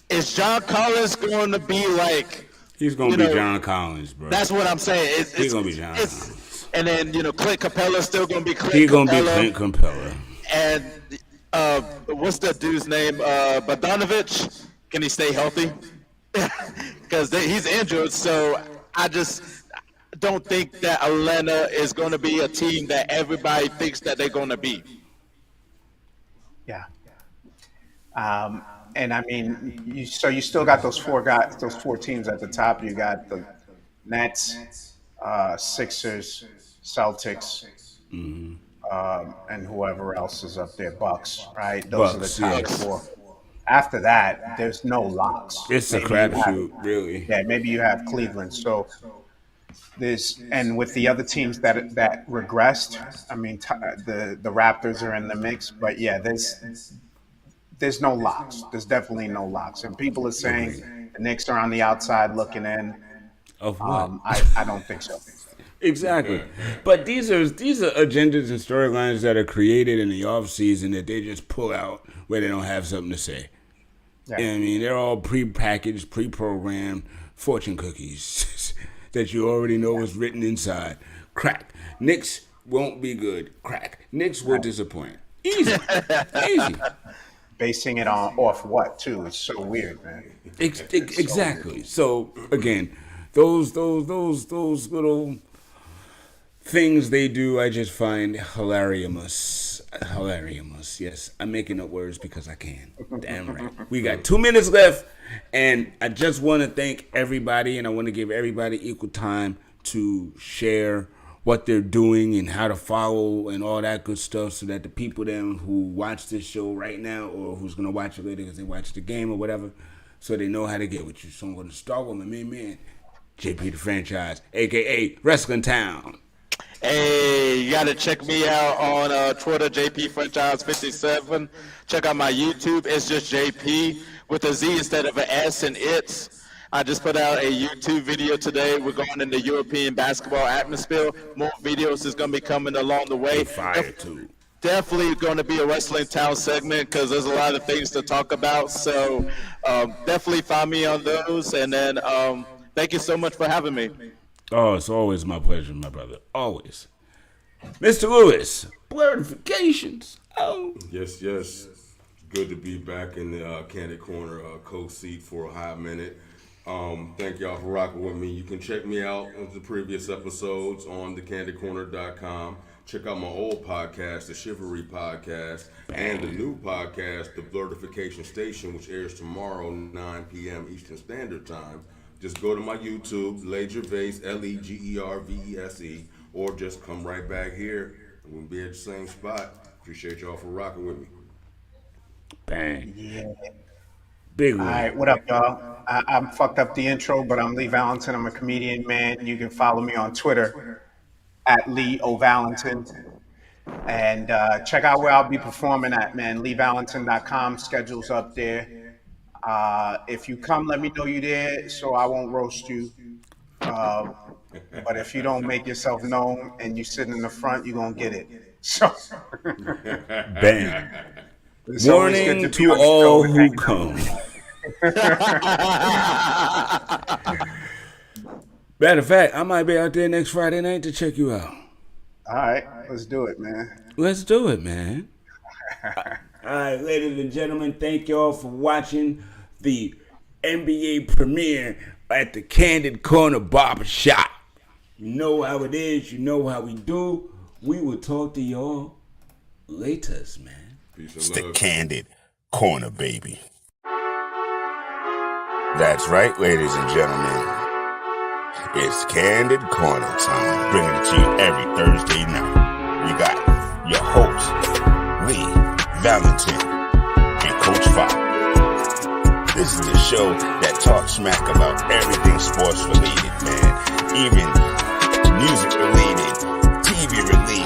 Is John Collins going to be like? He's going to be John Collins, bro. That's what I'm saying. He's going to be John Collins. And then, Clint Capella's still going to be Clint Capella. He's going to be Clint Capella. And what's that dude's name? Bogdanovich. Can he stay healthy? Because he's injured, so I just don't think that Atlanta is going to be a team that everybody thinks that they're going to be. Yeah. And I mean, you still got those four teams at the top. You got the Nets, Sixers, Celtics, and whoever else is up there, Bucks, right? Those Bucks, are the top four. After that, there's no locks. It's a crapshoot, really. Yeah, maybe you have Cleveland. So and with the other teams that regressed, I mean, the Raptors are in the mix, but yeah, there's no locks. There's definitely no locks. And people are saying the Knicks are on the outside looking in. Of what? I don't think so. Exactly. But these are agendas and storylines that are created in the off season that they just pull out where they don't have something to say. Yeah. I mean, they're all pre-packaged, pre-programmed fortune cookies that you already know is written inside. Crack. Knicks won't be good. Crack. Knicks will disappoint. Easy. Easy. Basing it off what too? It's so weird, man. Exactly. So again, those little things they do, I just find hilarious. Yes, I'm making up words because I can. Damn right. We got 2 minutes left, and I just want to thank everybody, and I want to give everybody equal time to share what they're doing and how to follow and all that good stuff, so that the people then who watch this show right now or who's going to watch it later because they watch the game or whatever, so they know how to get with you. So I'm going to start with my main man, JP the Franchise, a.k.a. Wrestling Town. Hey, you got to check me out on Twitter, JP Franchise 57. Check out my YouTube. It's just JP with a Z instead of an S and it's. I just put out a YouTube video today. We're going in the European basketball atmosphere. More videos is going to be coming along the way. Fire too. Definitely going to be a Wrestling Town segment because there's a lot of things to talk about. So definitely find me on those. And then thank you so much for having me. Oh, it's always my pleasure, my brother. Always. Mr. Lewis, blurtifications. Oh. Yes. Good to be back in the Candid Corner co-seat for a hot minute. Thank y'all for rocking with me. You can check me out on the previous episodes on thecandidcorner.com. Check out my old podcast, the Chivalry Podcast, and the new podcast, the Blurtification Station, which airs tomorrow, 9 p.m. Eastern Standard Time. Just go to my YouTube, Legervase, Legervese, or just come right back here. We'll be at the same spot. Appreciate y'all for rocking with me. Bang. Yeah. Big All one. right, what up, y'all? I'm fucked up the intro, but I'm Lee Valentin. I'm a comedian, man. You can follow me on Twitter at Lee O Valentin. And check out where I'll be performing at, man. LeeValentin.com. Schedule's up there. If you come, let me know you there so I won't roast you. But if you don't make yourself known and you sit in the front, you're going to get it. So, Bang. it's always good Warning be to on the all show who and come. Matter of fact, I might be out there next Friday night to check you out. All right, let's do it, man. Let's do it, man. All right, ladies and gentlemen, thank y'all for watching the NBA premiere at the Candid Corner Barbershop. You know how it is. You know how we do. We will talk to y'all later, man. Peace It's and the love. Candid Corner, baby. That's right, ladies and gentlemen. It's Candid Corner time. Bringing it to you every Thursday night. We got your hosts, Lee Valentin and Coach Fah. This is the show that talks smack about everything sports related, man. Even music related.